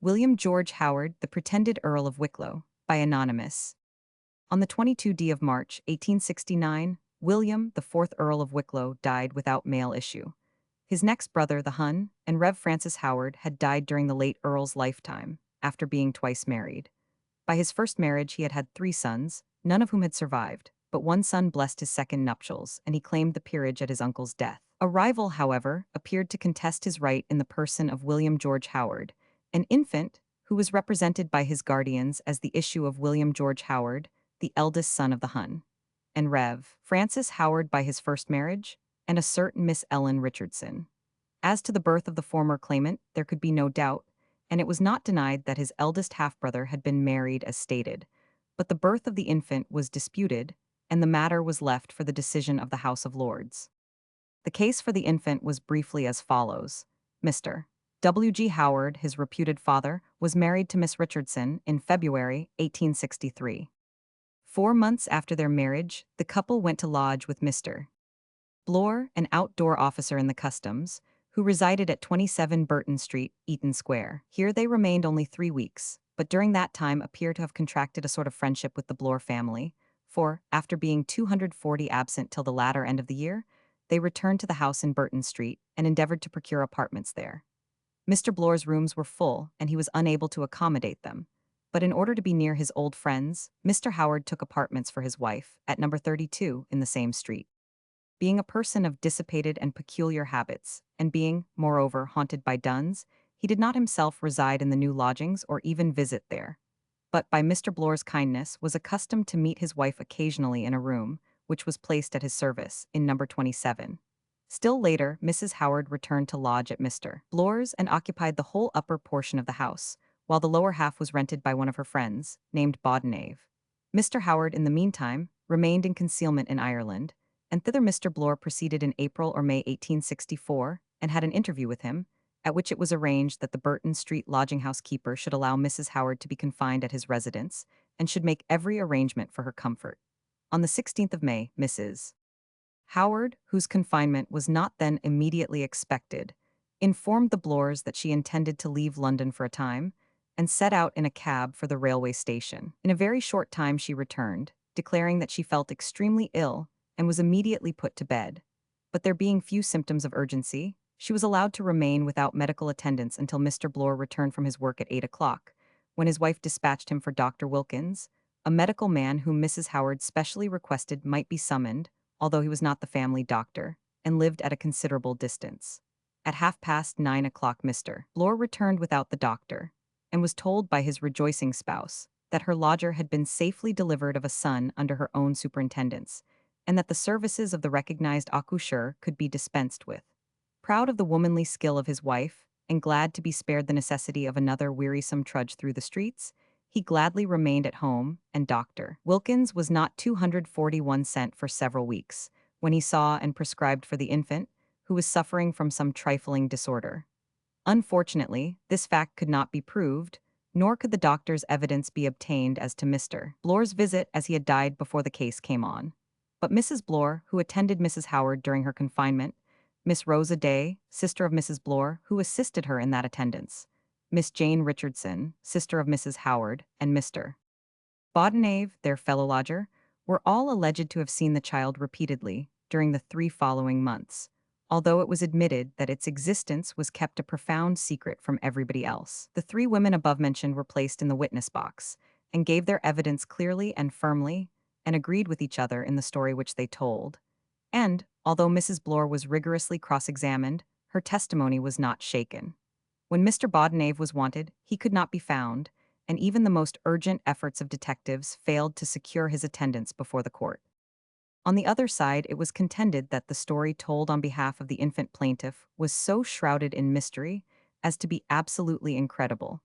William George Howard, the pretended Earl of Wicklow, by Anonymous. On the 22nd of March, 1869, William, the fourth Earl of Wicklow, died without male issue. His next brother, the Hun, and Rev. Francis Howard, had died during the late Earl's lifetime, after being twice married. By his first marriage, he had had 3 sons, none of whom had survived, but one son blessed his second nuptials, and he claimed the peerage at his uncle's death. A rival, however, appeared to contest his right in the person of William George Howard, an infant who was represented by his guardians as the issue of William George Howard, the eldest son of the Hun, and Rev. Francis Howard by his first marriage, and a certain Miss Ellen Richardson. As to the birth of the former claimant, there could be no doubt, and it was not denied that his eldest half-brother had been married as stated, but the birth of the infant was disputed, and the matter was left for the decision of the House of Lords. The case for the infant was briefly as follows. Mr. W. G. Howard, his reputed father, was married to Miss Richardson in February 1863. 4 months after their marriage, the couple went to lodge with Mr. Bloor, an outdoor officer in the customs, who resided at 27 Burton Street, Eaton Square. Here they remained only 3 weeks, but during that time appear to have contracted a sort of friendship with the Bloor family, for, after being 240 absent till the latter end of the year, they returned to the house in Burton Street and endeavored to procure apartments there. Mr. Bloor's rooms were full, and he was unable to accommodate them. But in order to be near his old friends, Mr. Howard took apartments for his wife at number 32 in the same street. Being a person of dissipated and peculiar habits, and being, moreover, haunted by duns, he did not himself reside in the new lodgings or even visit there, but by Mr. Bloor's kindness was accustomed to meet his wife occasionally in a room, which was placed at his service, in number 27. Still later, Mrs. Howard returned to lodge at Mr. Bloor's and occupied the whole upper portion of the house, while the lower half was rented by one of her friends, named Bodenave. Mr. Howard, in the meantime, remained in concealment in Ireland, and thither Mr. Bloor proceeded in April or May 1864, and had an interview with him, at which it was arranged that the Burton Street lodging-house keeper should allow Mrs. Howard to be confined at his residence, and should make every arrangement for her comfort. On the 16th of May, Mrs. Howard, whose confinement was not then immediately expected, informed the Bloors that she intended to leave London for a time, and set out in a cab for the railway station. In a very short time she returned, declaring that she felt extremely ill, and was immediately put to bed. But there being few symptoms of urgency, she was allowed to remain without medical attendance until Mr. Bloor returned from his work at 8 o'clock, when his wife dispatched him for Dr. Wilkins, a medical man whom Mrs. Howard specially requested might be summoned, although he was not the family doctor, and lived at a considerable distance. At 9:30 Mr. Bloor returned without the doctor, and was told by his rejoicing spouse that her lodger had been safely delivered of a son under her own superintendence, and that the services of the recognized accoucheur could be dispensed with. Proud of the womanly skill of his wife, and glad to be spared the necessity of another wearisome trudge through the streets, he gladly remained at home, and Dr. Wilkins was not 241 sent for several weeks, when he saw and prescribed for the infant, who was suffering from some trifling disorder. Unfortunately, this fact could not be proved, nor could the doctor's evidence be obtained as to Mr. Bloor's visit, as he had died before the case came on. But Mrs. Bloor, who attended Mrs. Howard during her confinement, Miss Rosa Day, sister of Mrs. Bloor, who assisted her in that attendance, Miss Jane Richardson, sister of Mrs. Howard, and Mr. Bodenave, their fellow lodger, were all alleged to have seen the child repeatedly during the 3 following months, although it was admitted that its existence was kept a profound secret from everybody else. The 3 women above mentioned were placed in the witness box, and gave their evidence clearly and firmly, and agreed with each other in the story which they told. And, although Mrs. Bloor was rigorously cross-examined, her testimony was not shaken. When Mr. Bodenave was wanted, he could not be found, and even the most urgent efforts of detectives failed to secure his attendance before the court. On the other side, it was contended that the story told on behalf of the infant plaintiff was so shrouded in mystery as to be absolutely incredible,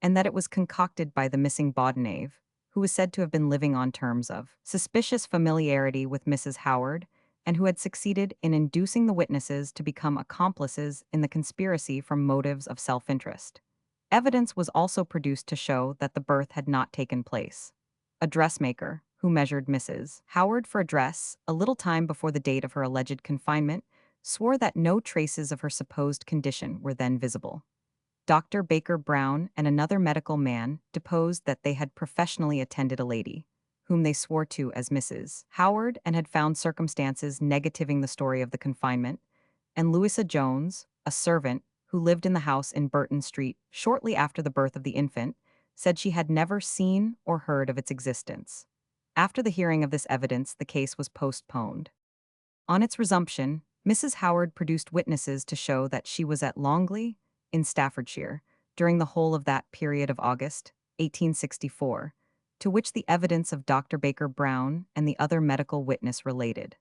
and that it was concocted by the missing Bodenave, who was said to have been living on terms of suspicious familiarity with Mrs. Howard, and who had succeeded in inducing the witnesses to become accomplices in the conspiracy from motives of self-interest. Evidence was also produced to show that the birth had not taken place. A dressmaker, who measured Mrs. Howard for a dress a little time before the date of her alleged confinement, swore that no traces of her supposed condition were then visible. Dr. Baker Brown and another medical man deposed that they had professionally attended a lady, whom they swore to as Mrs. Howard, and had found circumstances negativing the story of the confinement, and Louisa Jones, a servant who lived in the house in Burton Street shortly after the birth of the infant, said she had never seen or heard of its existence. After the hearing of this evidence, the case was postponed. On its resumption, Mrs. Howard produced witnesses to show that she was at Longley, in Staffordshire, during the whole of that period of August, 1864, to which the evidence of Dr. Baker Brown and the other medical witness related.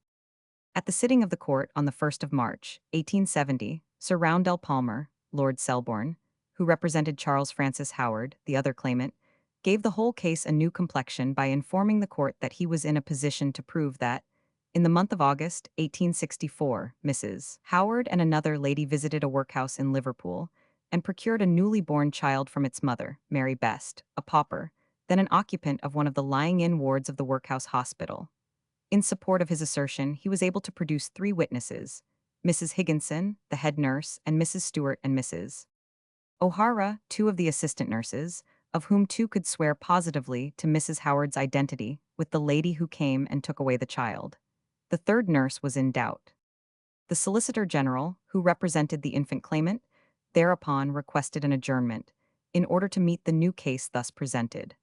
At the sitting of the court on the 1st of March, 1870, Sir Roundell Palmer, Lord Selborne, who represented Charles Francis Howard, the other claimant, gave the whole case a new complexion by informing the court that he was in a position to prove that, in the month of August, 1864, Mrs. Howard and another lady visited a workhouse in Liverpool and procured a newly born child from its mother, Mary Best, a pauper, then an occupant of one of the lying-in wards of the workhouse hospital. In support of his assertion, he was able to produce 3 witnesses: Mrs. Higginson, the head nurse, and Mrs. Stewart and Mrs. O'Hara, 2 of the assistant nurses, of whom 2 could swear positively to Mrs. Howard's identity with the lady who came and took away the child. The 3rd nurse was in doubt. The Solicitor General, who represented the infant claimant, thereupon requested an adjournment, in order to meet the new case thus presented.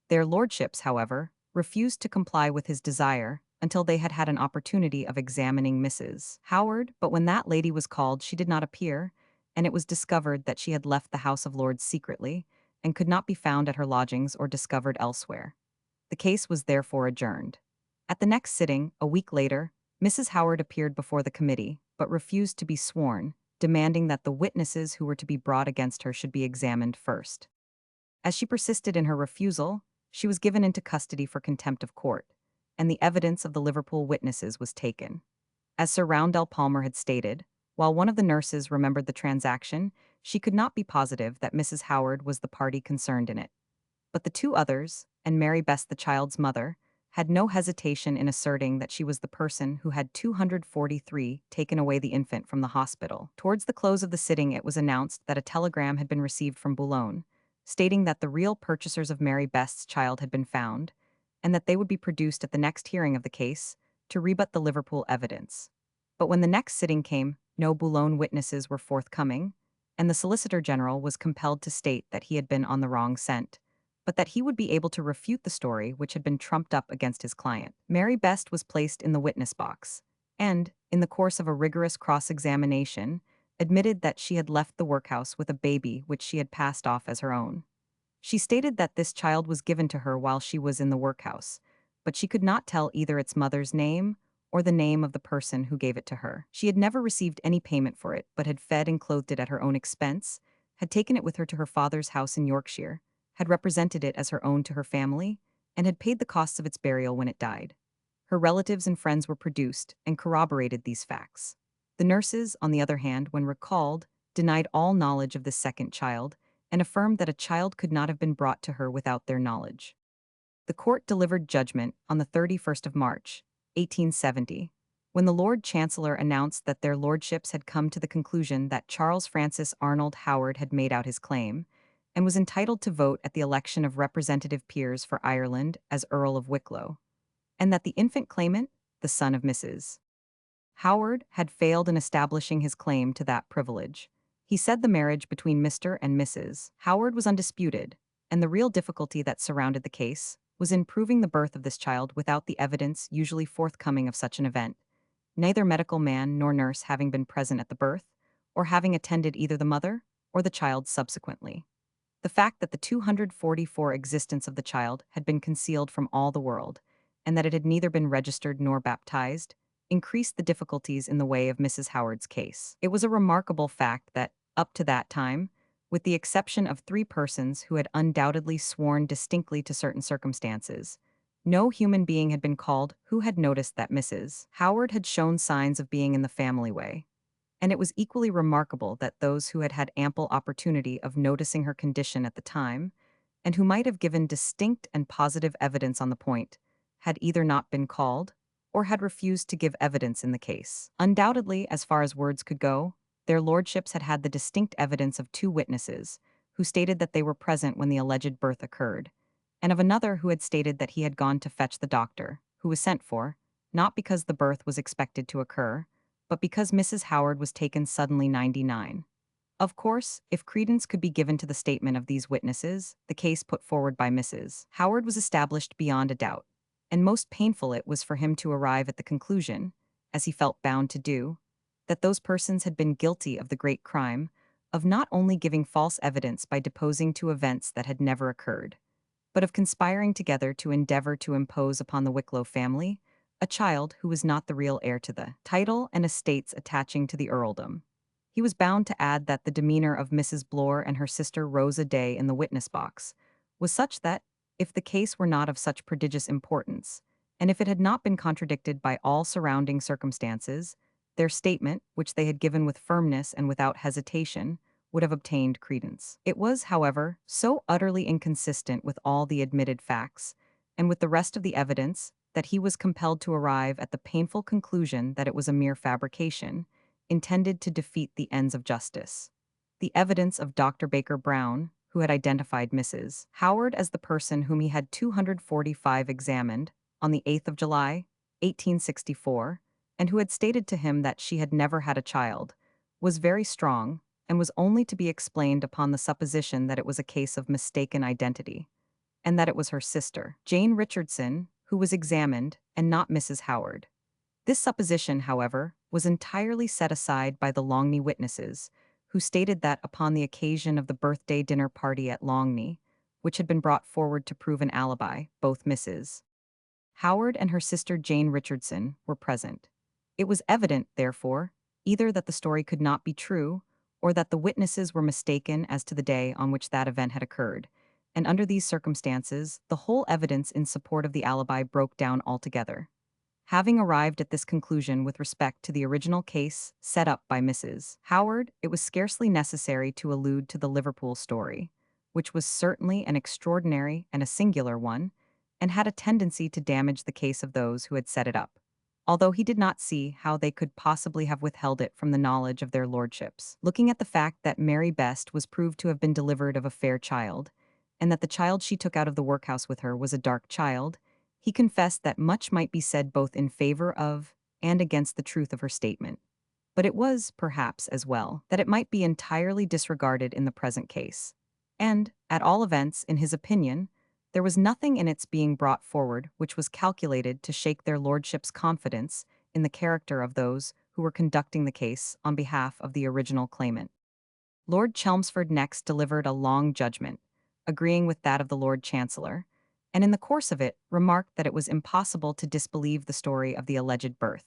Their lordships, however, refused to comply with his desire until they had had an opportunity of examining Mrs. Howard, but when that lady was called she did not appear, and it was discovered that she had left the House of Lords secretly, and could not be found at her lodgings or discovered elsewhere. The case was therefore adjourned. At the next sitting, a week later, Mrs. Howard appeared before the committee, but refused to be sworn, demanding that the witnesses who were to be brought against her should be examined first. As she persisted in her refusal, she was given into custody for contempt of court, and the evidence of the Liverpool witnesses was taken. As Sir Roundell Palmer had stated, while one of the nurses remembered the transaction, she could not be positive that Mrs. Howard was the party concerned in it. But the 2 others, and Mary Best, the child's mother, had no hesitation in asserting that she was the person who had 243 taken away the infant from the hospital. Towards the close of the sitting, it was announced that a telegram had been received from Boulogne, stating that the real purchasers of Mary Best's child had been found, and that they would be produced at the next hearing of the case to rebut the Liverpool evidence. But when the next sitting came, no Boulogne witnesses were forthcoming, and the Solicitor General was compelled to state that he had been on the wrong scent, but that he would be able to refute the story which had been trumped up against his client. Mary Best was placed in the witness box, and, in the course of a rigorous cross-examination, admitted that she had left the workhouse with a baby which she had passed off as her own. She stated that this child was given to her while she was in the workhouse, but she could not tell either its mother's name or the name of the person who gave it to her. She had never received any payment for it, but had fed and clothed it at her own expense, had taken it with her to her father's house in Yorkshire, had represented it as her own to her family, and had paid the costs of its burial when it died. Her relatives and friends were produced and corroborated these facts. The nurses, on the other hand, when recalled, denied all knowledge of this second child, and affirmed that a child could not have been brought to her without their knowledge. The court delivered judgment on the 31st of March, 1870, when the Lord Chancellor announced that their lordships had come to the conclusion that Charles Francis Arnold Howard had made out his claim, and was entitled to vote at the election of representative peers for Ireland as Earl of Wicklow, and that the infant claimant, the son of Mrs. Howard, had failed in establishing his claim to that privilege. He said the marriage between Mr. and Mrs. Howard was undisputed, and the real difficulty that surrounded the case was in proving the birth of this child without the evidence usually forthcoming of such an event, neither medical man nor nurse having been present at the birth, or having attended either the mother or the child subsequently. The fact that the 244 existence of the child had been concealed from all the world, and that it had neither been registered nor baptized, increased the difficulties in the way of Mrs. Howard's case. It was a remarkable fact that, up to that time, with the exception of 3 persons who had undoubtedly sworn distinctly to certain circumstances, no human being had been called who had noticed that Mrs. Howard had shown signs of being in the family way. And it was equally remarkable that those who had had ample opportunity of noticing her condition at the time, and who might have given distinct and positive evidence on the point, had either not been called, or had refused to give evidence in the case. Undoubtedly, as far as words could go, their lordships had had the distinct evidence of two witnesses, who stated that they were present when the alleged birth occurred, and of another who had stated that he had gone to fetch the doctor, who was sent for, not because the birth was expected to occur, but because Mrs. Howard was taken suddenly 99. Of course, if credence could be given to the statement of these witnesses, the case put forward by Mrs. Howard was established beyond a doubt, and most painful it was for him to arrive at the conclusion, as he felt bound to do, that those persons had been guilty of the great crime of not only giving false evidence by deposing to events that had never occurred, but of conspiring together to endeavor to impose upon the Wicklow family a child who was not the real heir to the title and estates attaching to the earldom. He was bound to add that the demeanor of Mrs. Blore and her sister Rosa Day in the witness box was such that, if the case were not of such prodigious importance, and if it had not been contradicted by all surrounding circumstances, their statement, which they had given with firmness and without hesitation, would have obtained credence. It was, however, so utterly inconsistent with all the admitted facts, and with the rest of the evidence, that he was compelled to arrive at the painful conclusion that it was a mere fabrication, intended to defeat the ends of justice. The evidence of Dr. Baker Brown, who had identified Mrs. Howard as the person whom he had 245 examined on the 8th of July, 1864, and who had stated to him that she had never had a child, was very strong, and was only to be explained upon the supposition that it was a case of mistaken identity, and that it was her sister, Jane Richardson, who was examined, and not Mrs. Howard. This supposition, however, was entirely set aside by the Longny witnesses, who stated that upon the occasion of the birthday dinner party at Longny, which had been brought forward to prove an alibi, both Mrs. Howard and her sister Jane Richardson were present. It was evident, therefore, either that the story could not be true, or that the witnesses were mistaken as to the day on which that event had occurred, and under these circumstances, the whole evidence in support of the alibi broke down altogether. Having arrived at this conclusion with respect to the original case set up by Mrs. Howard, it was scarcely necessary to allude to the Liverpool story, which was certainly an extraordinary and a singular one, and had a tendency to damage the case of those who had set it up, although he did not see how they could possibly have withheld it from the knowledge of their lordships. Looking at the fact that Mary Best was proved to have been delivered of a fair child, and that the child she took out of the workhouse with her was a dark child, he confessed that much might be said both in favor of and against the truth of her statement. But it was, perhaps, as well, that it might be entirely disregarded in the present case. And, at all events, in his opinion, there was nothing in its being brought forward which was calculated to shake their lordships' confidence in the character of those who were conducting the case on behalf of the original claimant. Lord Chelmsford next delivered a long judgment, agreeing with that of the Lord Chancellor, and in the course of it remarked that it was impossible to disbelieve the story of the alleged birth,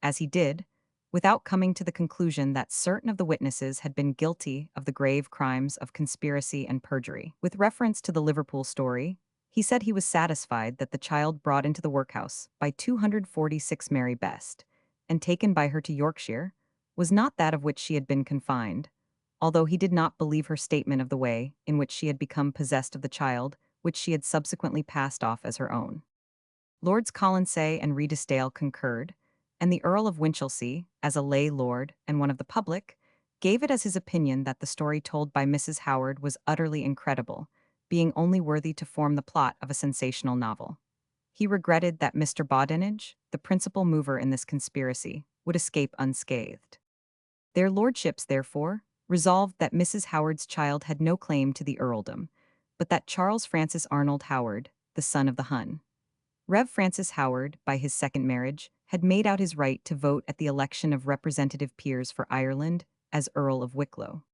as he did, without coming to the conclusion that certain of the witnesses had been guilty of the grave crimes of conspiracy and perjury. With reference to the Liverpool story, he said he was satisfied that the child brought into the workhouse by 246 Mary Best, and taken by her to Yorkshire, was not that of which she had been confined, although he did not believe her statement of the way in which she had become possessed of the child, which she had subsequently passed off as her own. Lords Colonsay and Redesdale concurred, and the Earl of Winchelsea, as a lay lord and one of the public, gave it as his opinion that the story told by Mrs. Howard was utterly incredible, being only worthy to form the plot of a sensational novel. He regretted that Mr. Bodenage, the principal mover in this conspiracy, would escape unscathed. Their lordships, therefore, resolved that Mrs. Howard's child had no claim to the earldom, but that Charles Francis Arnold Howard, the son of the Hun, Rev. Francis Howard, by his second marriage, had made out his right to vote at the election of representative peers for Ireland as Earl of Wicklow.